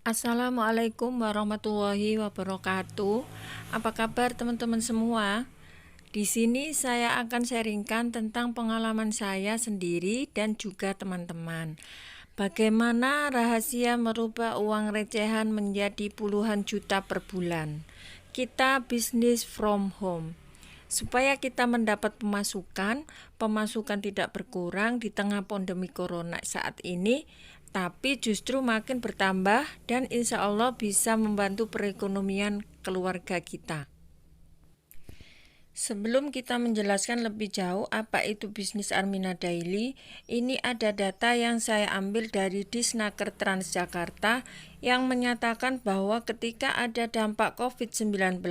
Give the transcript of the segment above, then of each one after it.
Assalamualaikum warahmatullahi wabarakatuh. Apa kabar teman-teman semua? Di sini saya akan sharingkan tentang pengalaman saya sendiri dan juga teman-teman. Bagaimana rahasia merubah uang recehan menjadi puluhan juta per bulan. Kita bisnis from home. Supaya kita mendapat pemasukan tidak berkurang di tengah pandemi corona saat ini, tapi justru makin bertambah dan insya Allah bisa membantu perekonomian keluarga kita. Sebelum kita menjelaskan lebih jauh apa itu bisnis Armina Daily, ini ada data yang saya ambil dari Disnaker Transjakarta yang menyatakan bahwa ketika ada dampak COVID-19,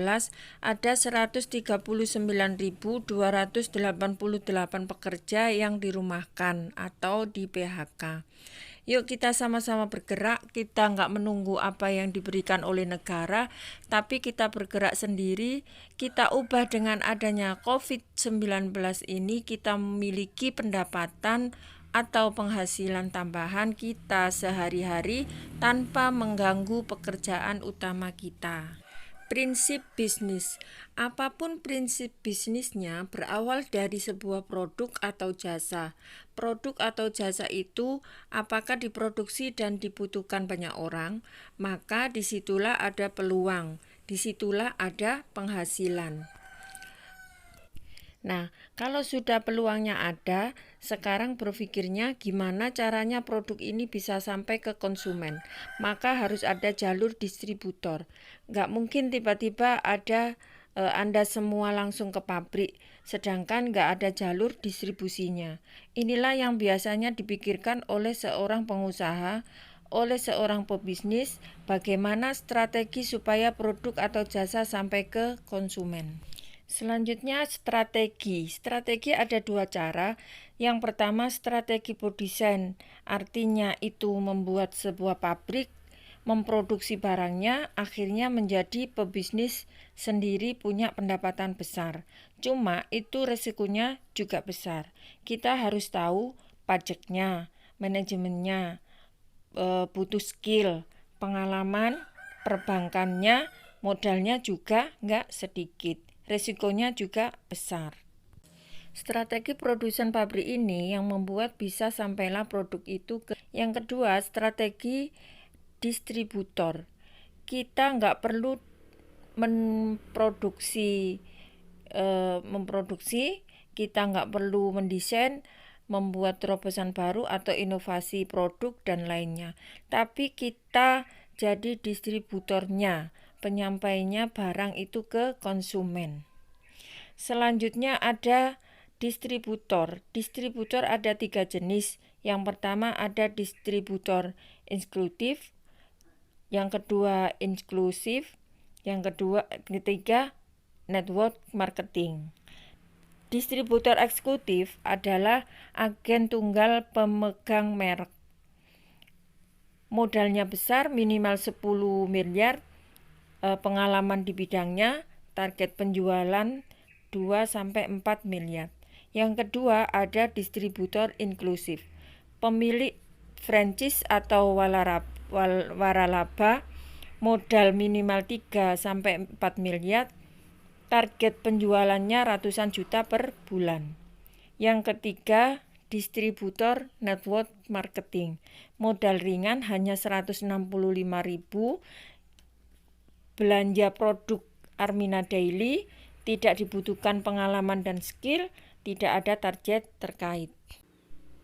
ada 139.288 pekerja yang dirumahkan atau di PHK. Yuk kita sama-sama bergerak, kita nggak menunggu apa yang diberikan oleh negara, tapi kita bergerak sendiri, kita ubah dengan adanya COVID-19 ini, kita memiliki pendapatan atau penghasilan tambahan kita sehari-hari tanpa mengganggu pekerjaan utama kita. Prinsip bisnis. Apapun prinsip bisnisnya berawal dari sebuah produk atau jasa. Produk atau jasa itu apakah diproduksi dan dibutuhkan banyak orang, maka disitulah ada peluang, disitulah ada penghasilan. Nah, kalau sudah peluangnya ada, sekarang berpikirnya gimana caranya produk ini bisa sampai ke konsumen. Maka harus ada jalur distributor. Nggak mungkin tiba-tiba ada Anda semua langsung ke pabrik, sedangkan nggak ada jalur distribusinya. Inilah yang biasanya dipikirkan oleh seorang pengusaha, oleh seorang pebisnis, bagaimana strategi supaya produk atau jasa sampai ke konsumen. Selanjutnya strategi. Strategi ada dua cara. Yang pertama strategi produsen, artinya itu membuat sebuah pabrik, memproduksi barangnya, akhirnya menjadi pebisnis sendiri punya pendapatan besar. Cuma itu resikonya juga besar. Kita harus tahu pajaknya, manajemennya, butuh skill, pengalaman, perbankannya, modalnya juga nggak sedikit. Resikonya juga besar. Strategi produsen pabrik ini yang membuat bisa sampailah produk itu ke. Yang kedua, strategi distributor. Kita nggak perlu memproduksi, kita nggak perlu mendesain, membuat terobosan baru atau inovasi produk dan lainnya. Tapi kita jadi distributornya, penyampainya barang itu ke konsumen. Selanjutnya ada distributor. Distributor ada 3 jenis. Yang pertama ada distributor eksklusif, yang kedua inklusif, yang ketiga network marketing. Distributor eksekutif adalah agen tunggal pemegang merek. Modalnya besar, minimal 10 miliar, pengalaman di bidangnya, target penjualan 2-4 miliar. Yang kedua ada distributor inklusif. Pemilik franchise atau waralaba, modal minimal 3-4 miliar, target penjualannya ratusan juta per bulan. Yang ketiga distributor network marketing. Modal ringan hanya 165.000, belanja produk Armina Daily, tidak dibutuhkan pengalaman dan skill, tidak ada target terkait.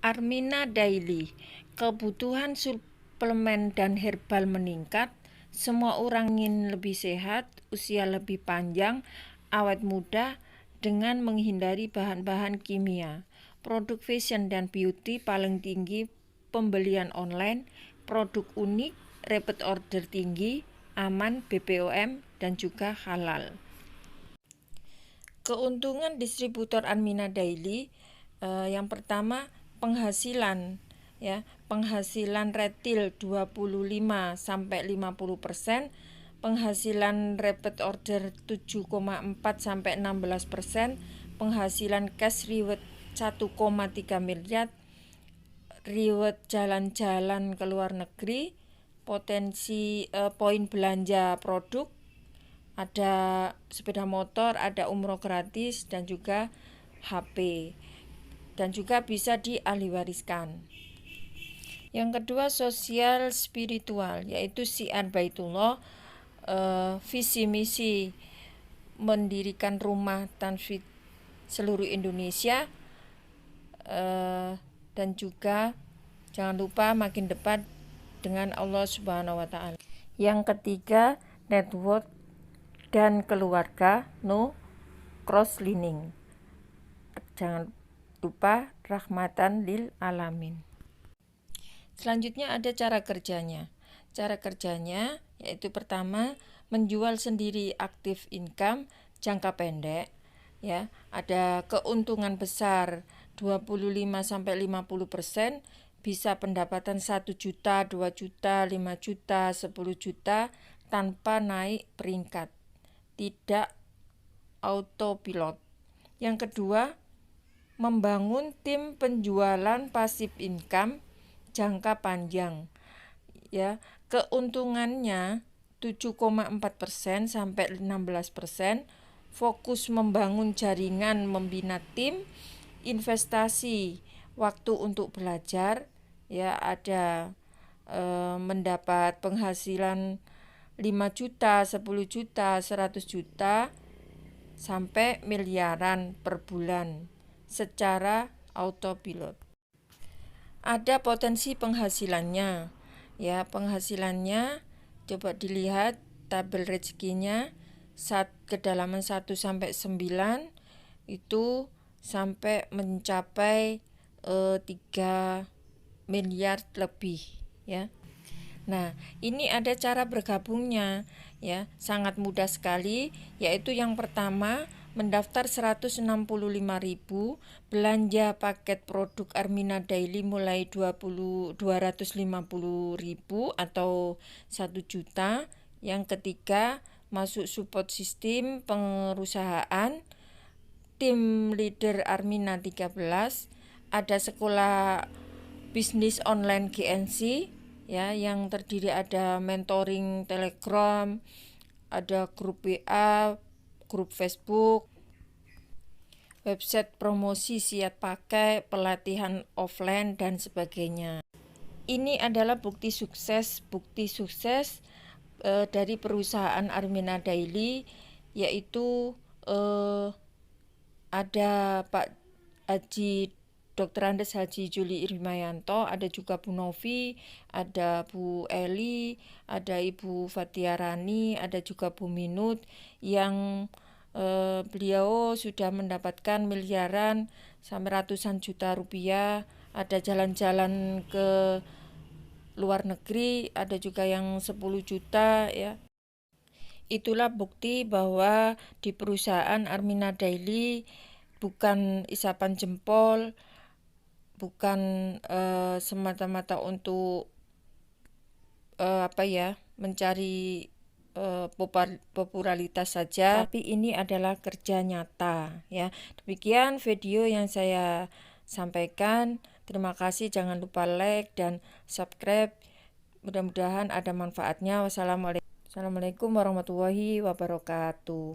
Armina Daily, kebutuhan suplemen dan herbal meningkat, semua orang ingin lebih sehat, usia lebih panjang, awet muda, dengan menghindari bahan-bahan kimia. Produk fashion dan beauty paling tinggi, pembelian online, produk unik, repeat order tinggi, aman, BPOM, dan juga halal. Keuntungan distributor Armina Daily, yang pertama penghasilan, ya, penghasilan retail 25-50%, penghasilan repeat order 7,4-16%, penghasilan cash reward 1,3 miliar, reward jalan-jalan ke luar negeri, potensi poin belanja produk, ada sepeda motor, ada umroh gratis, dan juga HP, dan juga bisa diahliwariskan. Yang kedua, sosial spiritual, yaitu Syiar Baitullah, visi misi mendirikan rumah tanfidh seluruh Indonesia, dan juga jangan lupa makin dekat dengan Allah Subhanahu wa Ta'ala. Yang ketiga, network dan keluarga, no cross-lining. Jangan lupa rahmatan lil alamin. Selanjutnya ada cara kerjanya. Cara kerjanya yaitu pertama, menjual sendiri aktif income jangka pendek, ya. Ada keuntungan besar 25-50%, bisa pendapatan 1 juta, 2 juta, 5 juta, 10 juta tanpa naik peringkat. Tidak autopilot. Yang kedua, membangun tim penjualan pasif income jangka panjang, ya. Keuntungannya 7,4% sampai 16%. Fokus membangun jaringan, membina tim, investasi waktu untuk belajar, ya. Ada mendapat penghasilan 5 juta, 10 juta, 100 juta sampai miliaran per bulan secara autopilot. Ada potensi penghasilannya, ya. Penghasilannya coba dilihat tabel rezekinya, kedalaman 1 sampai 9 itu sampai mencapai 3 miliar lebih, ya. Nah, ini ada cara bergabungnya, ya. Sangat mudah sekali, yaitu yang pertama, mendaftar 165.000, belanja paket produk Armina Daily mulai 250.000 atau 1 juta. Yang ketiga, masuk support sistem perusahaan, tim leader Armina 13, ada sekolah bisnis online GNC, ya, yang terdiri ada mentoring Telegram, ada grup WA, grup Facebook, website promosi siap pakai, pelatihan offline, dan sebagainya. Ini adalah bukti sukses dari perusahaan Armina Daily, yaitu ada Pak Haji Dr. Andes Haji Juli Irmayanto, ada juga Bu Novi, ada Bu Eli, ada Ibu Fatia Rani, ada juga Bu Minut, yang beliau sudah mendapatkan miliaran sampai ratusan juta rupiah. Ada jalan-jalan ke luar negeri, ada juga yang 10 juta, ya. Itulah bukti bahwa di perusahaan Armina Daily bukan isapan jempol, bukan semata-mata untuk mencari popularitas saja, tapi ini adalah kerja nyata, ya. Demikian video yang saya sampaikan. Terima kasih, jangan lupa like dan subscribe. Mudah-mudahan ada manfaatnya. Wassalamualaikum warahmatullahi wabarakatuh.